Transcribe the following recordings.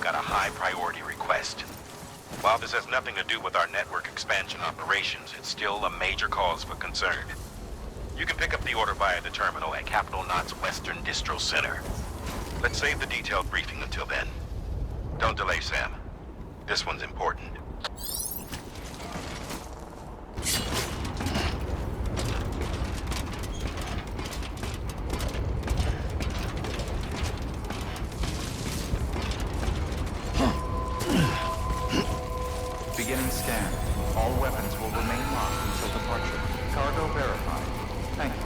got a high priority request. While this has nothing to do with our network expansion operations, it's still a major cause for concern. You can pick up the order via the terminal at Capital Knot's Western Distro Center. Let's save the detailed briefing until then. Don't delay, Sam. This one's important. Beginning scan. All weapons will remain locked until departure. Cargo verified. Thank you.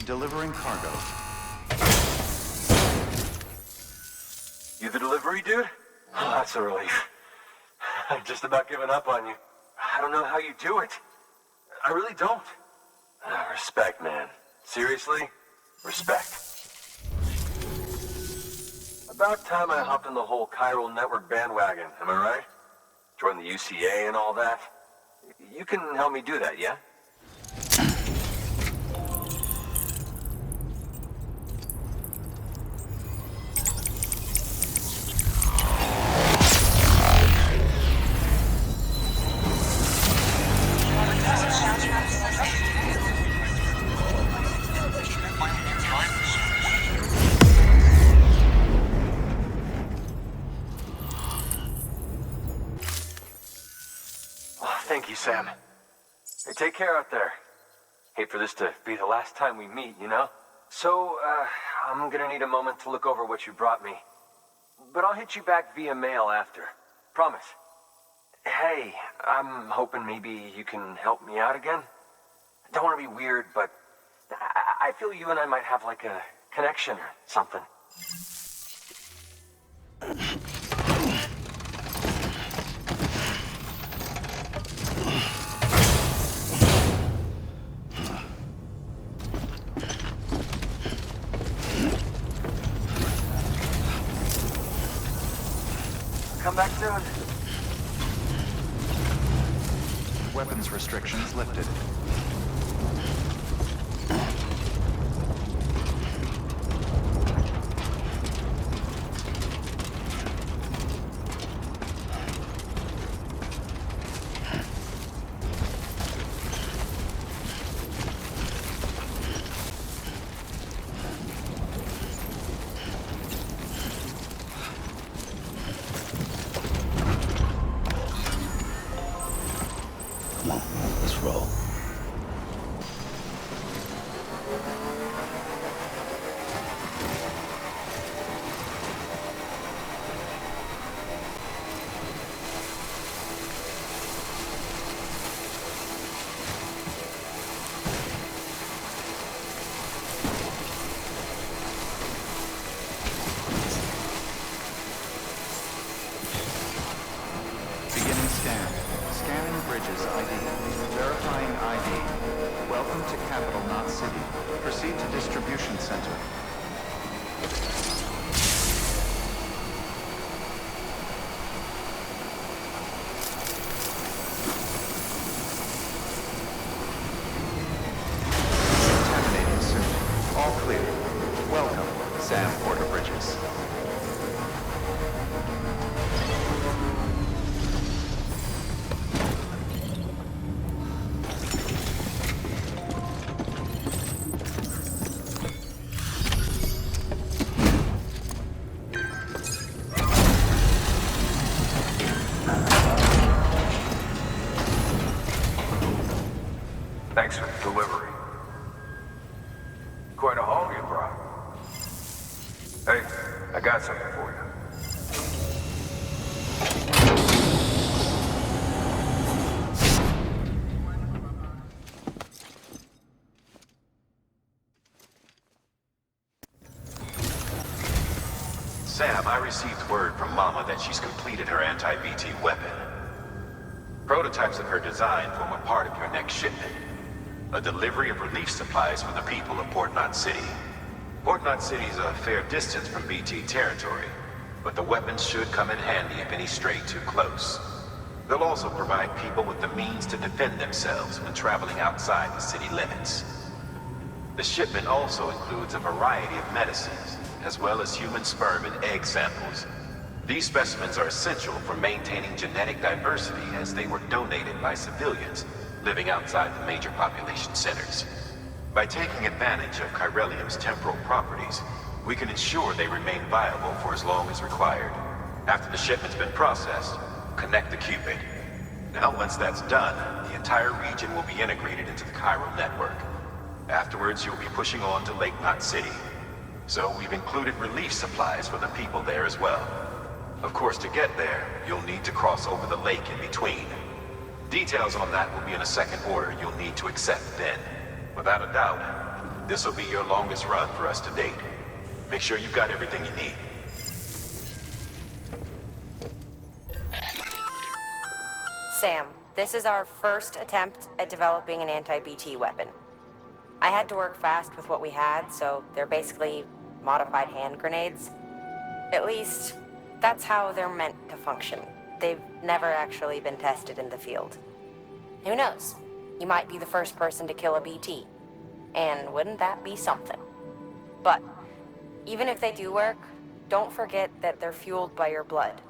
Delivering cargo. You the delivery dude? Oh, that's a relief. I've just about given up on you. I don't know how you do it. I really don't. Respect, man. Seriously? Respect. About time I hopped on the whole Chiral Network bandwagon, am I right? Joined the UCA and all that. You can help me do that, yeah? Thank you, Sam. Hey, take care out there. Hate for this to be the last time we meet, you know? So, I'm gonna need a moment to look over what you brought me. But I'll hit you back via mail after. Promise. Hey, I'm hoping maybe you can help me out again. I don't want to be weird, but I feel you and I might have like a connection or something. Come back soon. Weapons restrictions lifted. Thanks for the delivery. Quite a haul you brought. Hey, I got something for you. Sam, I received word from Mama that she's completed her anti-BT weapon. Prototypes of her design form a part of your next shipment. A delivery of relief supplies for the people of Port Knot City. Port Knot City is a fair distance from BT territory, but the weapons should come in handy if any stray too close. They'll also provide people with the means to defend themselves when traveling outside the city limits. The shipment also includes a variety of medicines, as well as human sperm and egg samples. These specimens are essential for maintaining genetic diversity as they were donated by civilians living outside the major population centers. By taking advantage of chiralium's temporal properties, we can ensure they remain viable for as long as required. After the shipment's been processed, connect the Cupid. Now, once that's done, the entire region will be integrated into the Chiral Network. Afterwards, you'll be pushing on to Lake Knot City. So we've included relief supplies for the people there as well. Of course, to get there, you'll need to cross over the lake in between. Details on that will be in a second order you'll need to accept then. Without a doubt, this will be your longest run for us to date. Make sure you've got everything you need. Sam, this is our first attempt at developing an anti-BT weapon. I had to work fast with what we had, so they're basically modified hand grenades. At least, that's how they're meant to function. They've never actually been tested in the field. Who knows? You might be the first person to kill a BT. And wouldn't that be something? But, even if they do work, don't forget that they're fueled by your blood.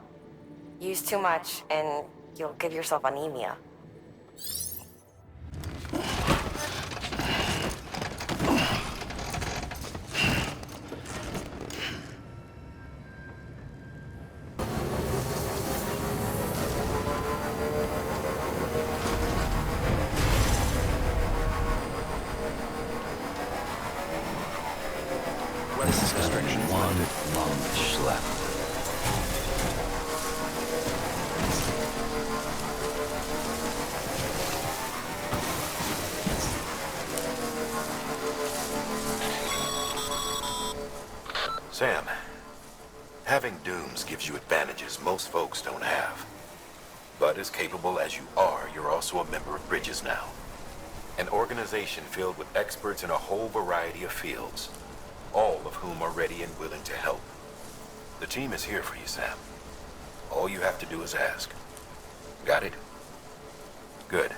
Use too much, and you'll give yourself anemia. Sam, having dooms gives you advantages most folks don't have. But as capable as you are, you're also a member of Bridges now. An organization filled with experts in a whole variety of fields, all of whom are ready and willing to help. The team is here for you, Sam. All you have to do is ask. Got it? Good.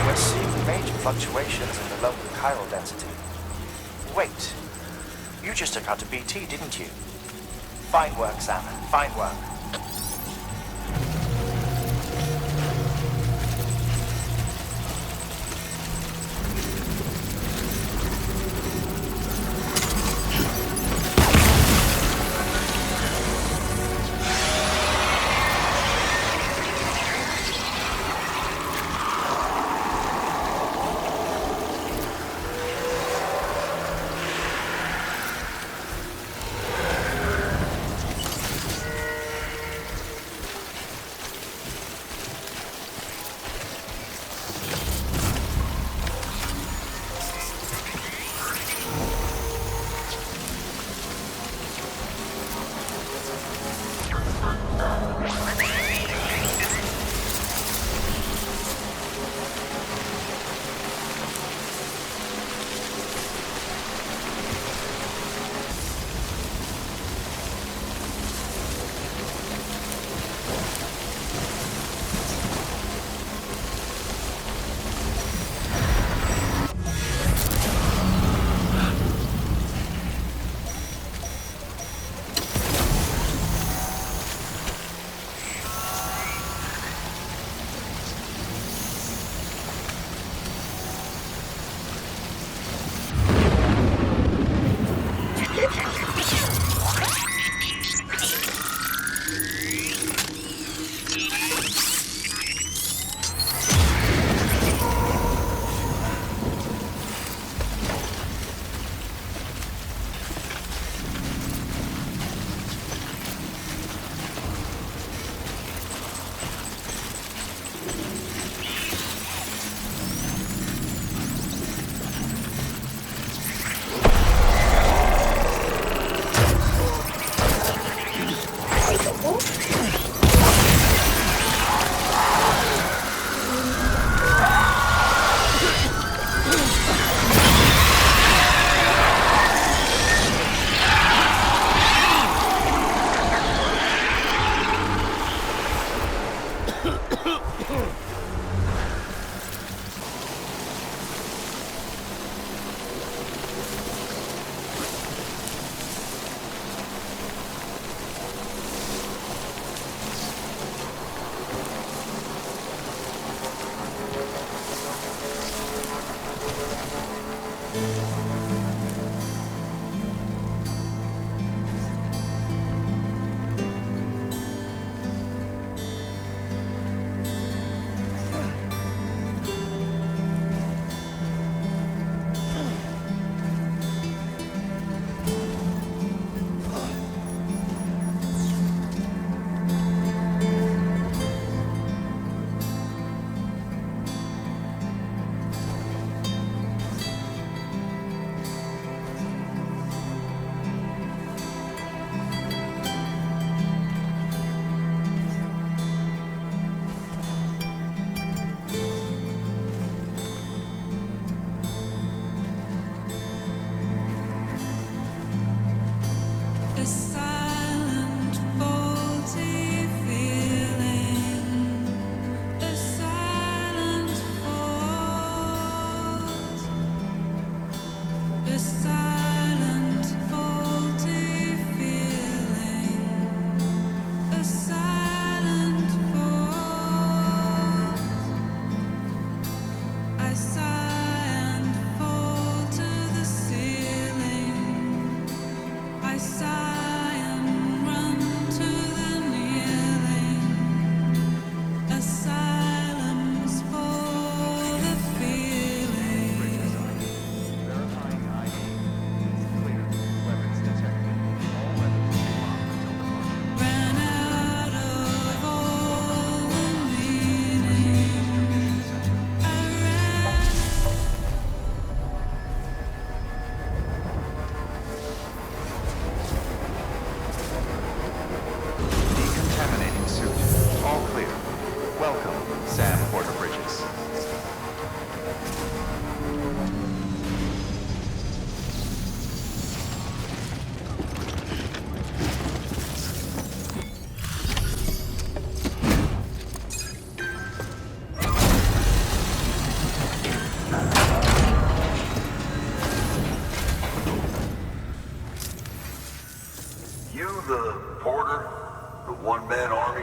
We're seeing major fluctuations in the local chiral density. Wait, you just took out a BT, didn't you? Fine work, Sam. Fine work.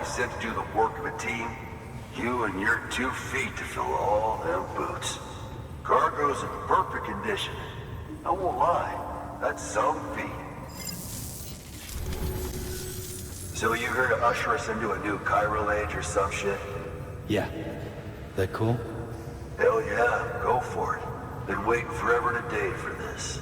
Sent to do the work of a team, you and your 2 feet to fill all them boots. Cargo's in perfect condition. I won't lie, that's some feat. So you here to usher us into a new chiral age or some shit? Yeah. That cool? Hell yeah, go for it. Been waiting forever and a day for this.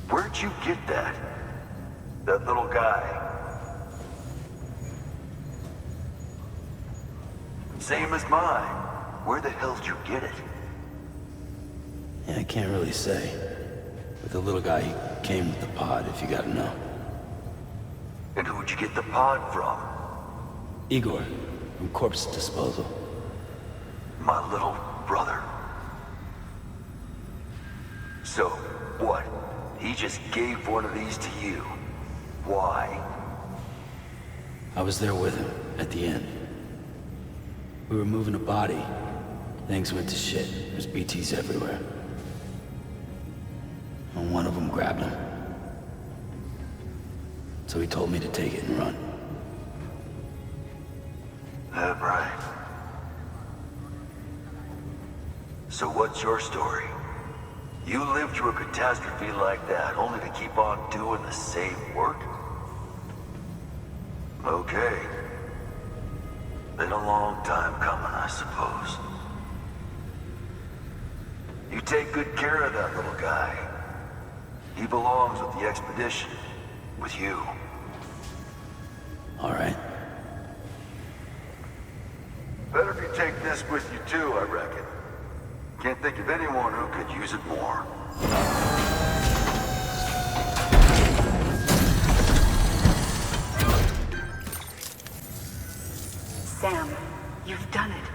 Where'd you get that? That little guy? Same as mine. Where the hell did you get it? Yeah, I can't really say. But the little guy, he came with the pod, if you gotta know. And who'd you get the pod from? Igor, from Corpse Disposal. My little brother. So, what? He just gave one of these to you. Why? I was there with him, at the end. We were moving a body. Things went to shit. There's BTs everywhere. And one of them grabbed him. So he told me to take it and run. That right. So what's your story? You lived through a catastrophe like that, only to keep on doing the same work? Okay. Been a long time coming, I suppose. You take good care of that little guy. He belongs with the expedition. With you. All right. Better if you take this with you too, I reckon. Can't think of anyone who could use it more. Sam, you've done it.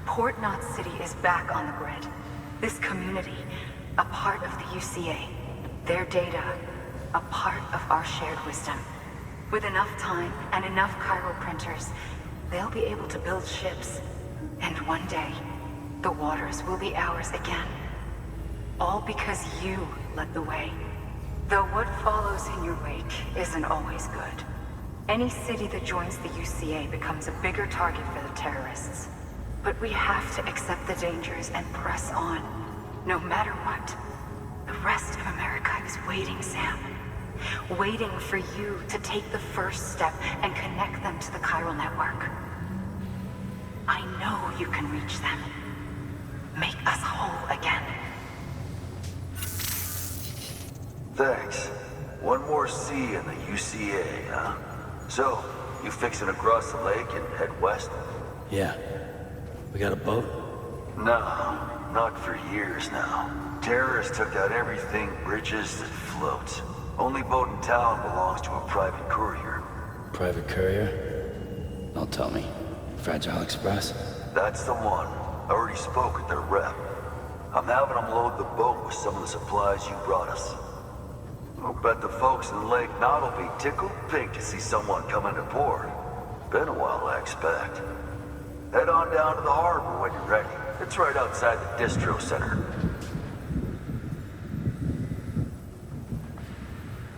Port Knot City is back on the grid. This community, a part of the UCA. Their data, a part of our shared wisdom. With enough time and enough chiral printers, they'll be able to build ships. And one day, the waters will be ours again. All because you led the way. Though what follows in your wake isn't always good. Any city that joins the UCA becomes a bigger target for the terrorists. But we have to accept the dangers and press on, no matter what. The rest of America is waiting, Sam. Waiting for you to take the first step and connect them to the Chiral Network. I know you can reach them. Make us whole again. Thanks. One more C in the UCA, huh? So, you fixing to cross the lake and head west? Yeah. We got a boat? No, not for years now. Terrorists took out everything bridges that floats. Only boat in town belongs to a private courier. Private courier? Don't tell me. Fragile Express? That's the one. I already spoke with their rep. I'm having them load the boat with some of the supplies you brought us. I'll bet the folks in Lake Knot will be tickled pink to see someone come into port. Been a while, I expect. Head on down to the harbor when you're ready. It's right outside the distro center.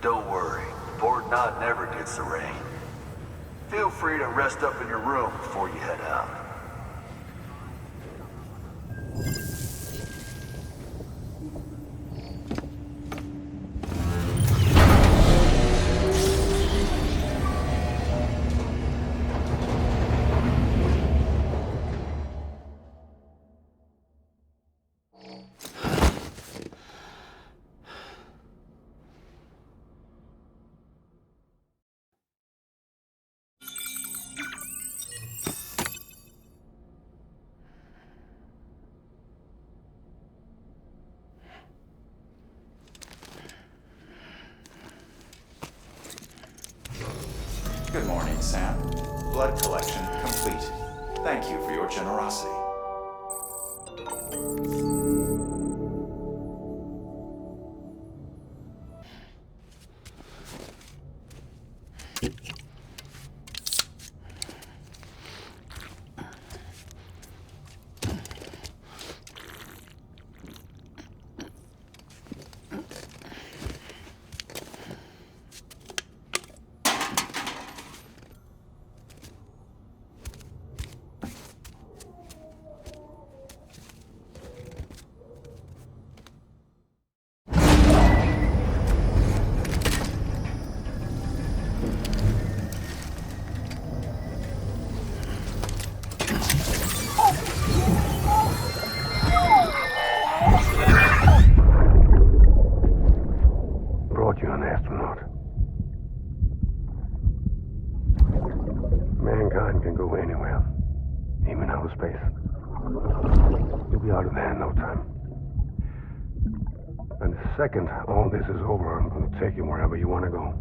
Don't worry, Port Knot never gets the rain. Feel free to rest up in your room before you head out. Good morning, Sam. Blood collection complete. Thank you for your generosity. You're an astronaut. Mankind can go anywhere, even outer space. You'll be out of there in no time. And the second all this is over, I'm going to take you wherever you want to go.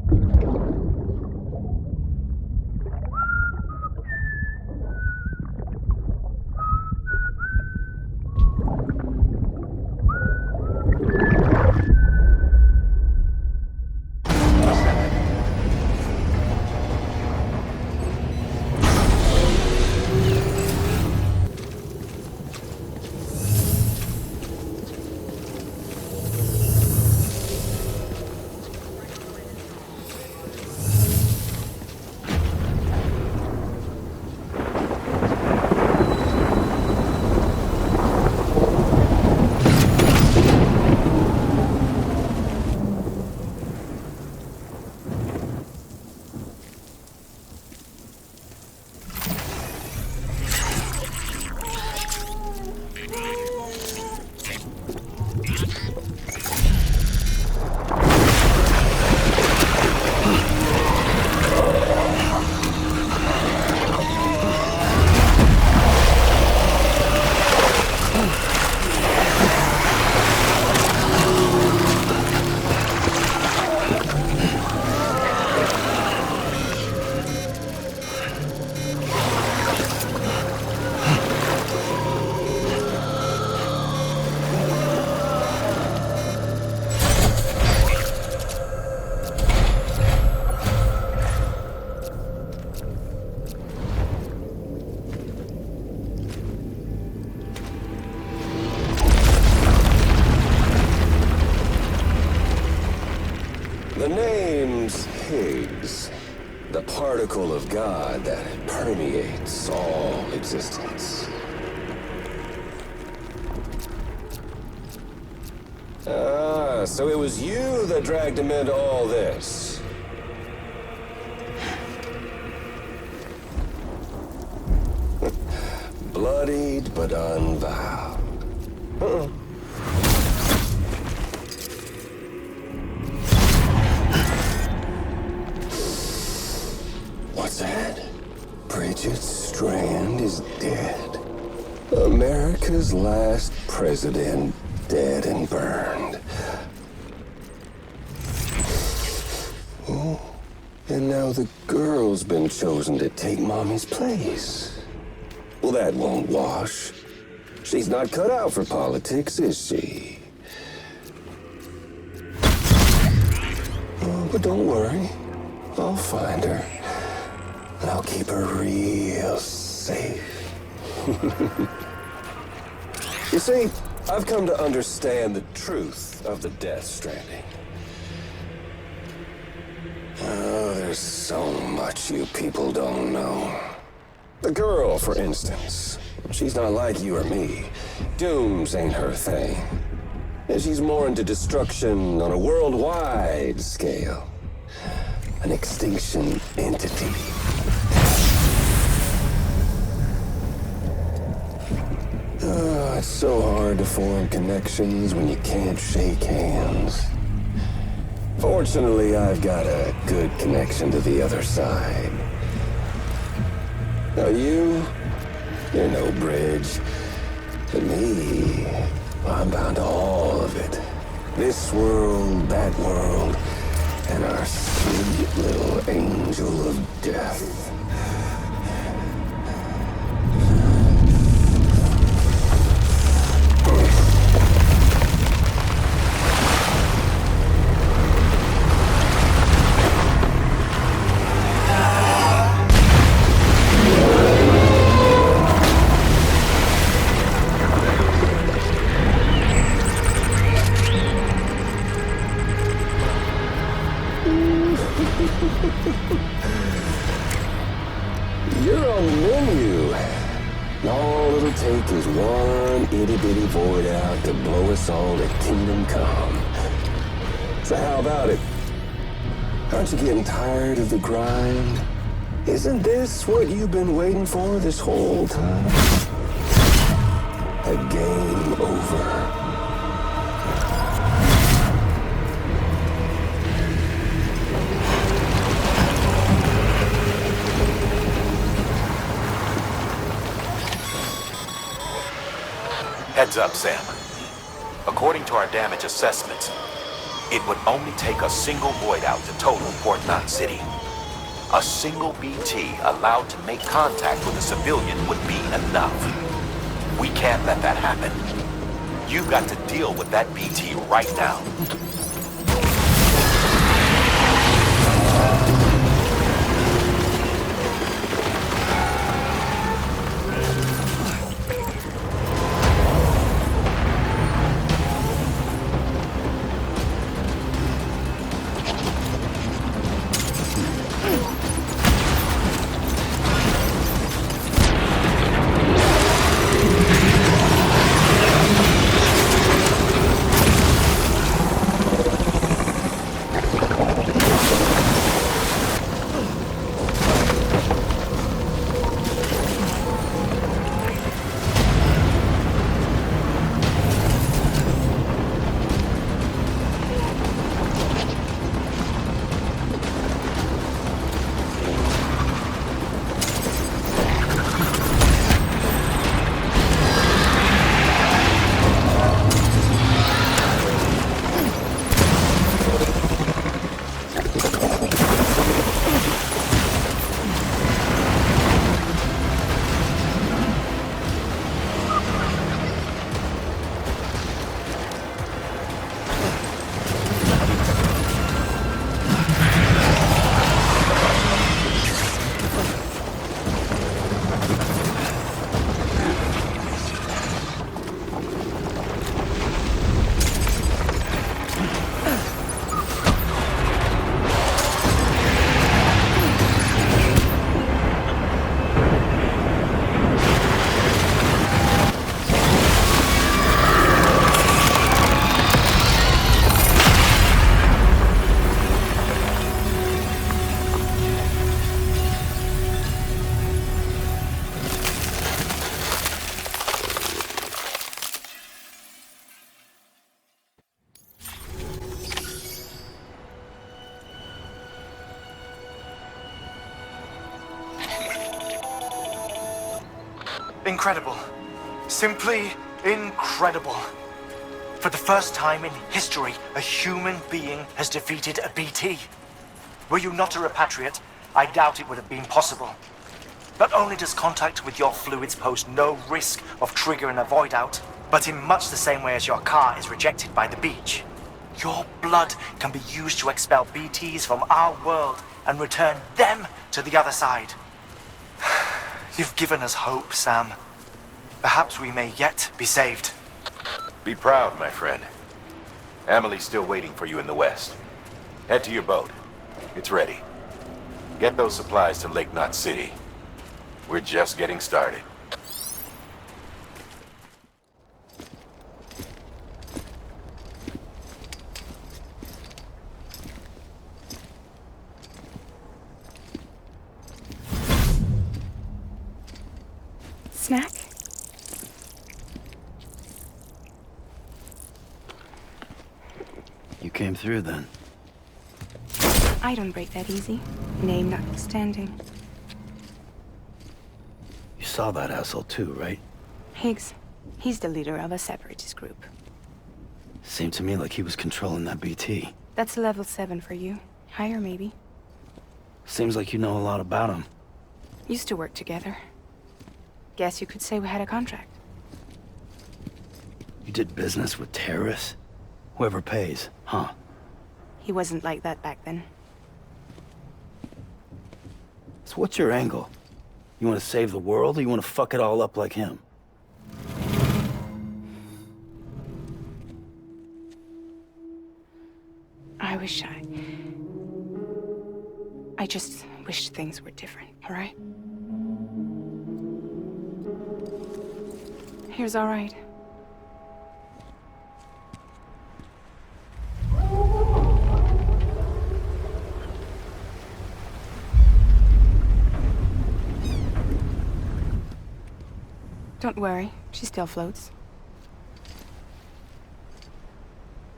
The name's Higgs, the particle of God that permeates all existence. Ah, so it was you that dragged him into all this. Bloodied but unvowed. What's that? Bridget Strand is dead. America's last president dead and burned. Oh, and now the girl's been chosen to take Mommy's place. Well, that won't wash. She's not cut out for politics, is she? Oh, but don't worry. I'll find her. And I'll keep her real safe. You see, I've come to understand the truth of the Death Stranding. Oh, there's so much you people don't know. The girl, for instance. She's not like you or me. Dooms ain't her thing. And she's more into destruction on a worldwide scale. An extinction entity. Oh, it's so hard to form connections when you can't shake hands. Fortunately, I've got a good connection to the other side. Now you're no bridge. But me, I'm bound to all of it. This world, that world, and our sweet little angel of death. You're on the menu. All it'll take is one itty-bitty void out to blow us all to kingdom come. So how about it? Aren't you getting tired of the grind? Isn't this what you've been waiting for this whole time? A game over. Heads up, Sam. According to our damage assessments, it would only take a single void out to total Port Knot City. A single BT allowed to make contact with a civilian would be enough. We can't let that happen. You've got to deal with that BT right now. Incredible. Simply incredible. For the first time in history, a human being has defeated a BT. Were you not a repatriate, I doubt it would have been possible. Not only does contact with your fluids pose no risk of triggering a void out, but in much the same way as your car is rejected by the beach, your blood can be used to expel BTs from our world and return them to the other side. You've given us hope, Sam. Perhaps we may yet be saved. Be proud, my friend. Amelie's still waiting for you in the west. Head to your boat. It's ready. Get those supplies to Lake Knot City. We're just getting started. Snack? You came through then. I don't break that easy. Name notwithstanding. You saw that asshole too, right? Higgs. He's the leader of a separatist group. Seemed to me like he was controlling that BT. That's level 7 for you. Higher, maybe. Seems like you know a lot about him. Used to work together. Guess you could say we had a contract. You did business with terrorists? Whoever pays, huh? He wasn't like that back then. So what's your angle? You want to save the world, or you want to fuck it all up like him? I just wish things were different, all right? Here's all right. Don't worry, she still floats.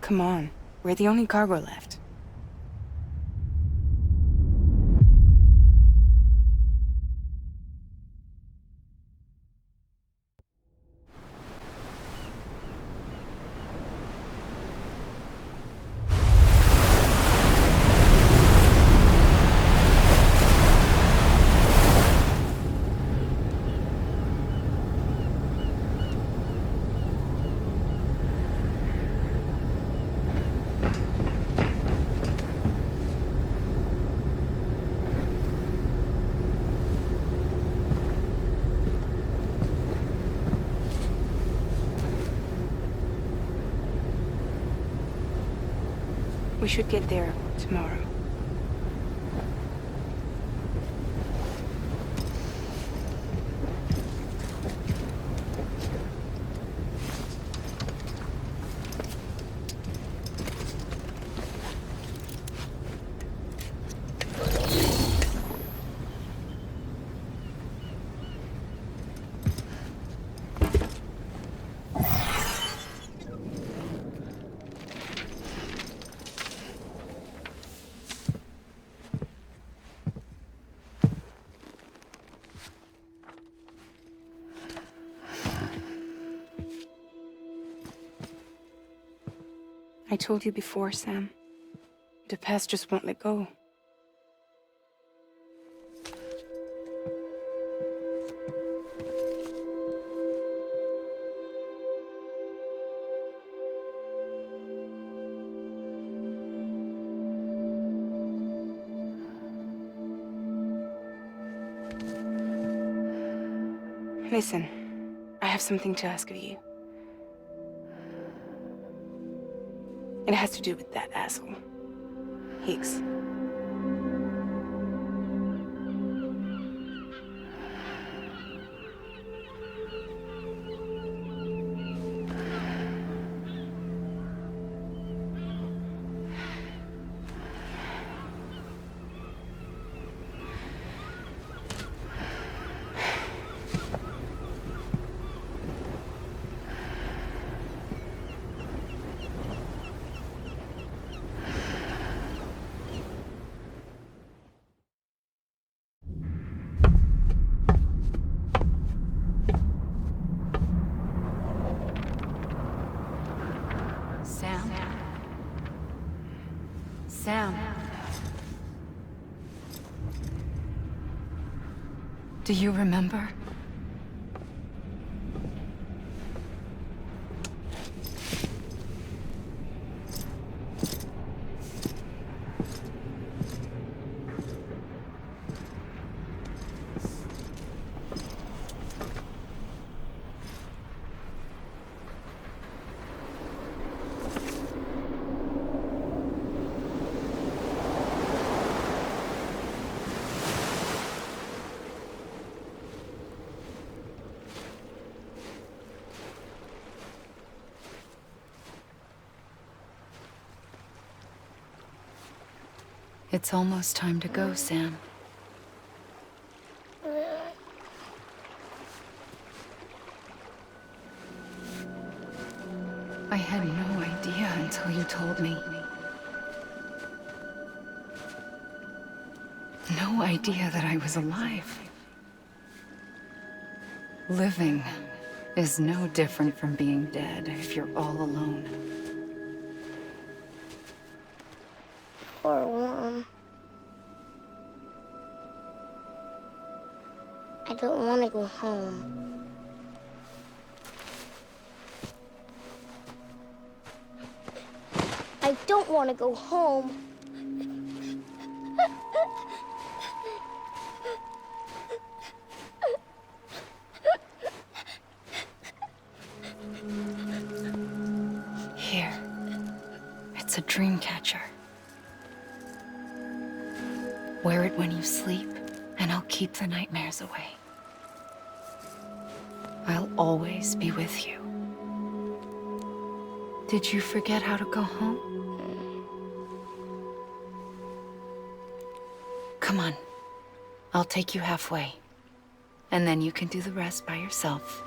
Come on, we're the only cargo left. We should get there tomorrow. I told you before, Sam. The past just won't let go. Listen, I have something to ask of you. It has to do with that asshole, Higgs. Sam. Do you remember? It's almost time to go, Sam. I had no idea until you told me. No idea that I was alive. Living is no different from being dead if you're all alone. Poor worm. I don't want to go home. I don't want to go home. Here. It's a dream catcher. Wear it when you sleep, and I'll keep the nightmares away. I'll always be with you. Did you forget how to go home? Come on. I'll take you halfway. And then you can do the rest by yourself.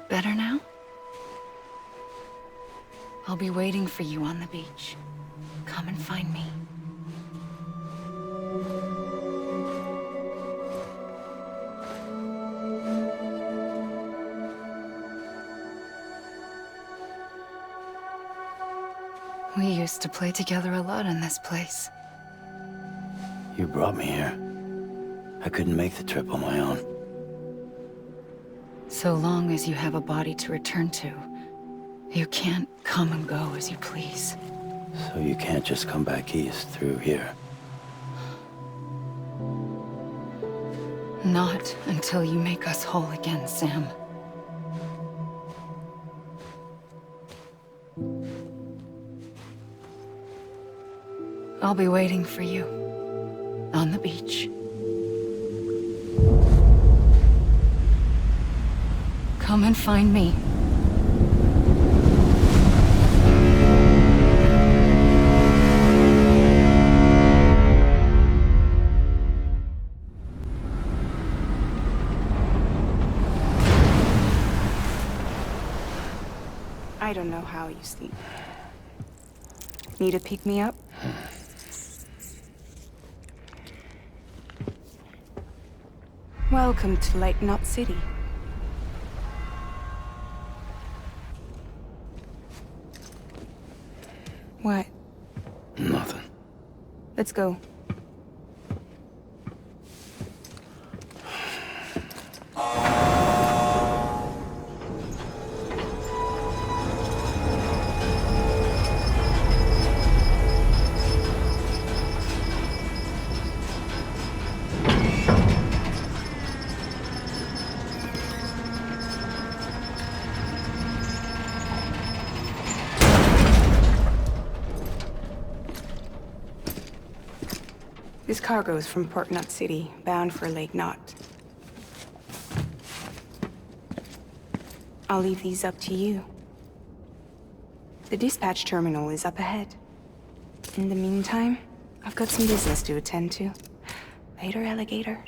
Better now? I'll be waiting for you on the beach. Come and find me. We used to play together a lot in this place. You brought me here. I couldn't make the trip on my own. So long as you have a body to return to, you can't come and go as you please. So you can't just come back east through here? Not until you make us whole again, Sam. I'll be waiting for you on the beach. Come and find me. I don't know how you sleep. Need to pick me up? Welcome to Lake Knot City. What? Nothing. Let's go. This cargo is from Port Knot City, bound for Lake Knot. I'll leave these up to you. The dispatch terminal is up ahead. In the meantime, I've got some business to attend to. Later, alligator.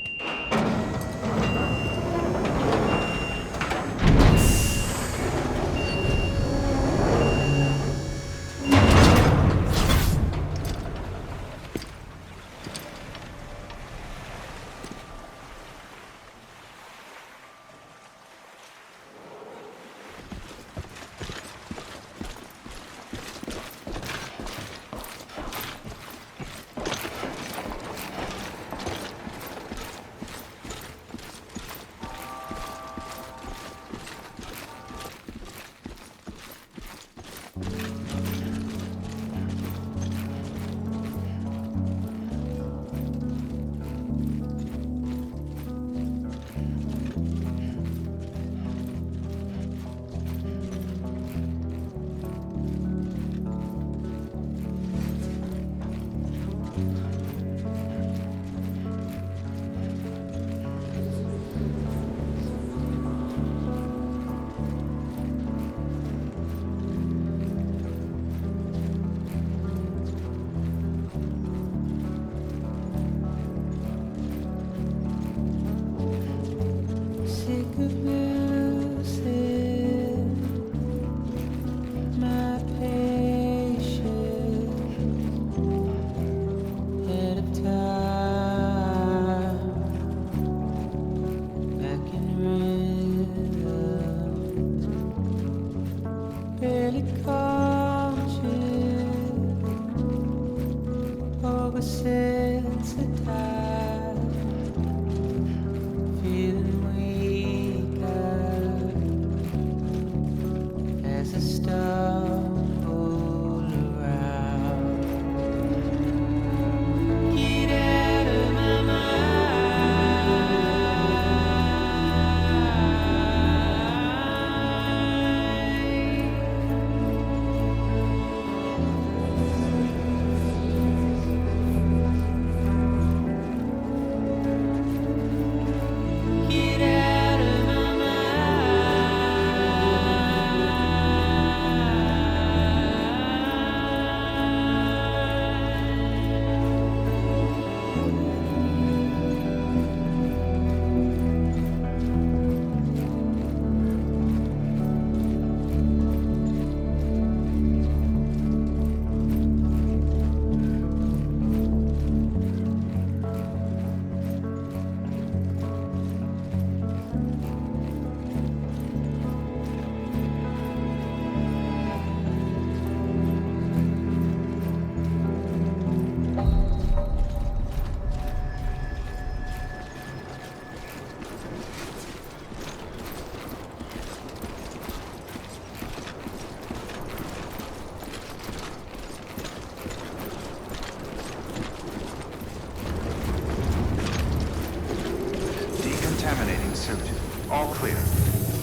decontaminating suit. All clear.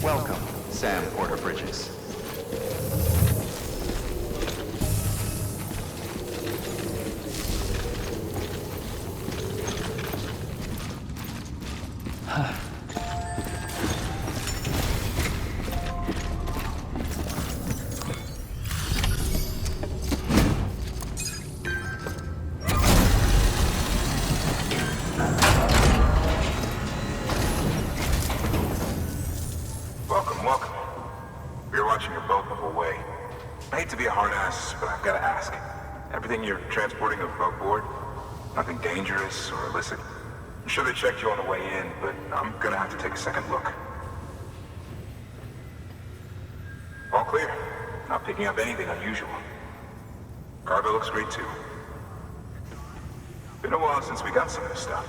Welcome, Sam Porter-Bridges. Welcome. We were watching your boat move away. I hate to be a hard ass, but I've got to ask. Everything you're transporting above board? Nothing dangerous or illicit? I'm sure they checked you on the way in, but I'm gonna have to take a second look. All clear. Not picking up anything unusual. Cargo looks great too. Been a while since we got some of this stuff.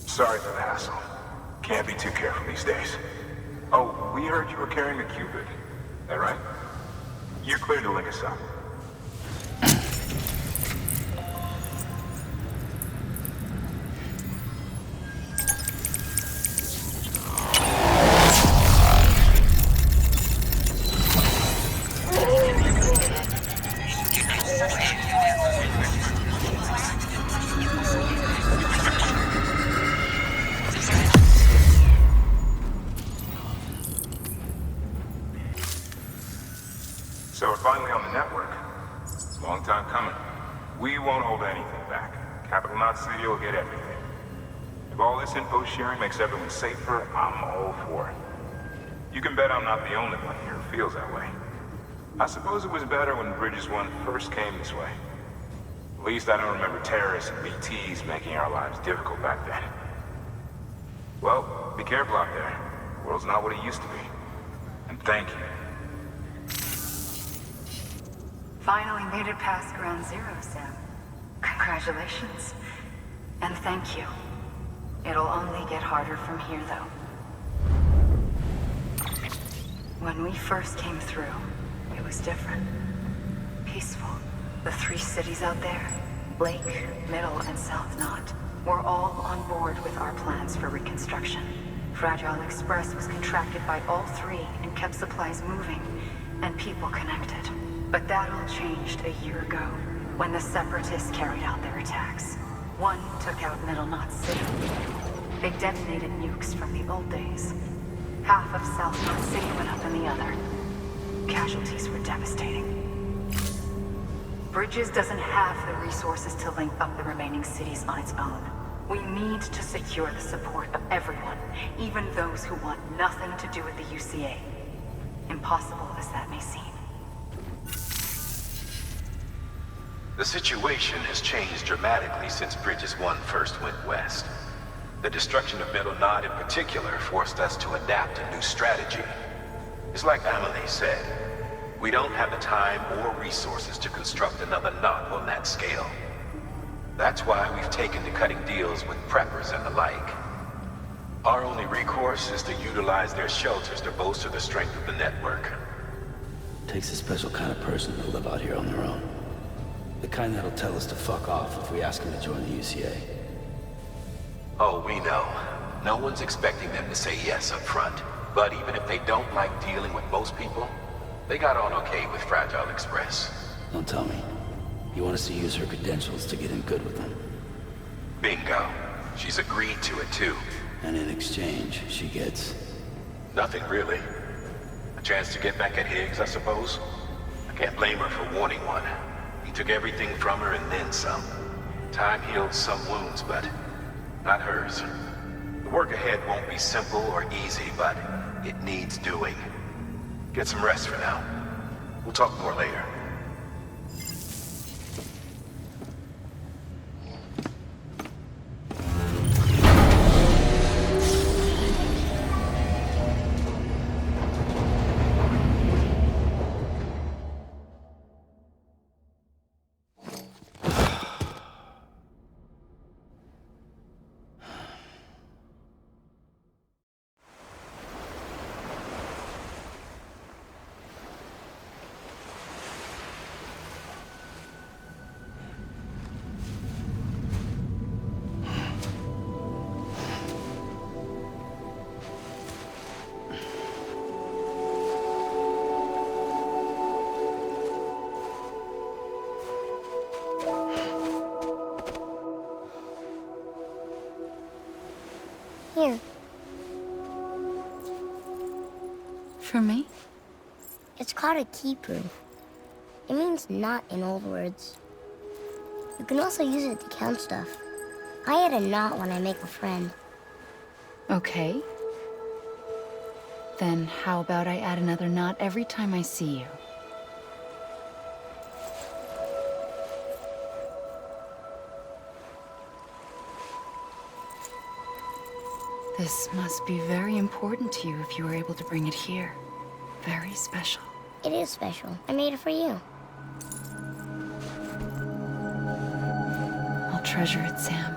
Sorry for the hassle. Can't be too careful these days. Oh, we heard you were carrying a Cupid. That right? You're clear to link us up. So we're finally on the network. Long time coming. We won't hold anything back. Capital Knot City will get everything. If all this info sharing makes everyone safer, I'm all for it. You can bet I'm not the only one here who feels that way. I suppose it was better when Bridges 1 first came this way. At least I don't remember terrorists and BTs making our lives difficult back then. Well, be careful out there. The world's not what it used to be. And thank you. Finally made it past ground zero, Sam. Congratulations. And thank you. It'll only get harder from here, though. When we first came through, it was different. Peaceful. The 3 cities out there, Blake, Middle, and South Knot, were all on board with our plans for reconstruction. Fragile Express was contracted by all 3 and kept supplies moving and people connected. But that all changed a year ago, when the Separatists carried out their attacks. One took out Middle Knot City. They detonated nukes from the old days. Half of South Knot City went up in the other. Casualties were devastating. Bridges doesn't have the resources to link up the remaining cities on its own. We need to secure the support of everyone, even those who want nothing to do with the UCA. Impossible as that may seem. The situation has changed dramatically since Bridges 1 first went west. The destruction of Middle Knot in particular forced us to adapt a new strategy. It's like Amelie said, we don't have the time or resources to construct another knot on that scale. That's why we've taken to cutting deals with preppers and the like. Our only recourse is to utilize their shelters to bolster the strength of the network. Takes a special kind of person to live out here on their own. The kind that'll tell us to fuck off if we ask them to join the UCA. Oh, we know. No one's expecting them to say yes up front. But even if they don't like dealing with most people, they got on okay with Fragile Express. Don't tell me. You want us to use her credentials to get in good with them? Bingo. She's agreed to it too. And in exchange, she gets... Nothing really. A chance to get back at Higgs, I suppose? I can't blame her for wanting one. He took everything from her and then some. Time healed some wounds, but not hers. The work ahead won't be simple or easy, but it needs doing. Get some rest for now. We'll talk more later. Here. For me? It's called a keeper. It means knot in old words. You can also use it to count stuff. I add a knot when I make a friend. Okay. Then how about I add another knot every time I see you? This must be very important to you if you were able to bring it here. Very special. It is special. I made it for you. I'll treasure it, Sam.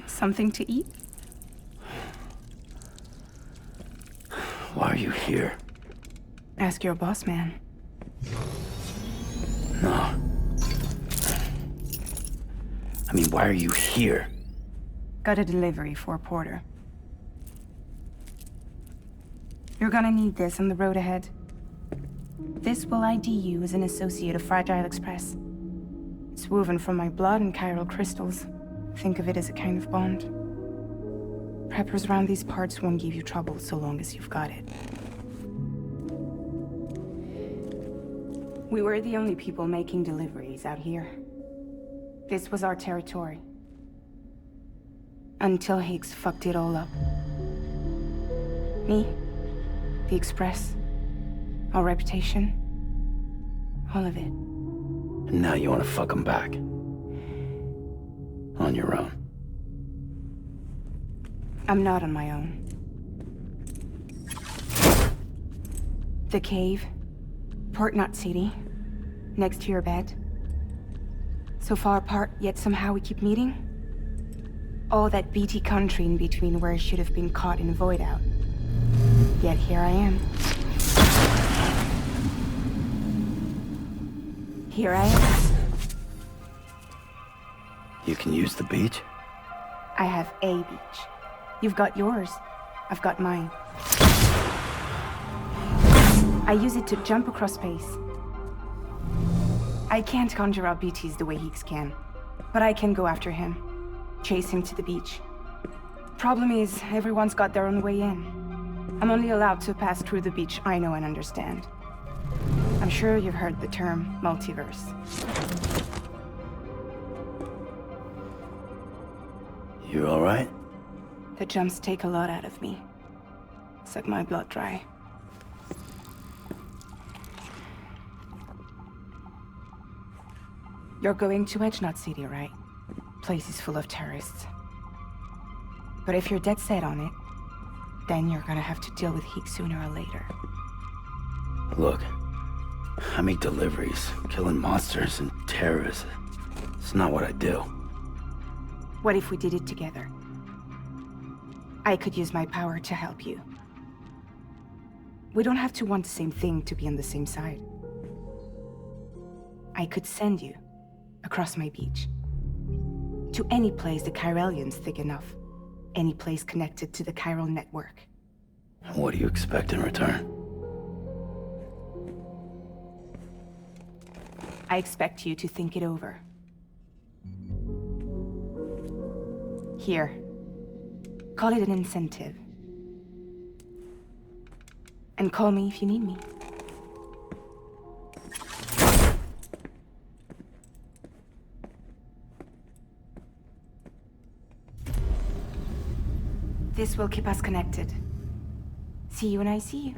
Something to eat? Why are you here? Ask your boss man. No. I mean, why are you here? Got a delivery for Porter. You're gonna need this on the road ahead. This will ID you as an associate of Fragile Express. It's woven from my blood and chiral crystals. Think of it as a kind of bond. Preppers around these parts won't give you trouble so long as you've got it. We were the only people making deliveries out here. This was our territory. Until Higgs fucked it all up. Me, the Express, our reputation, all of it. And now you want to fuck them back. On your own. I'm not on my own. The cave, Port Knot City, next to your bed. So far apart, yet somehow we keep meeting. All that BT country in between where I should have been caught in a void out. Yet here I am. Here I am. You can use the beach? I have a beach. You've got yours. I've got mine. I use it to jump across space. I can't conjure up BTs the way Higgs can, but I can go after him, chase him to the beach. Problem is, everyone's got their own way in. I'm only allowed to pass through the beach I know and understand. I'm sure you've heard the term multiverse. You all right? The jumps take a lot out of me. Suck my blood dry. You're going to Knot City, right? Place is full of terrorists. But if you're dead set on it, then you're gonna have to deal with Higgs sooner or later. Look, I make deliveries, killing monsters and terrorists. It's not what I do. What if we did it together? I could use my power to help you. We don't have to want the same thing to be on the same side. I could send you across my beach. To any place the Chiralian's thick enough. Any place connected to the Chiral Network. What do you expect in return? I expect you to think it over. Here. Call it an incentive. And call me if you need me. This will keep us connected. See you when I see you.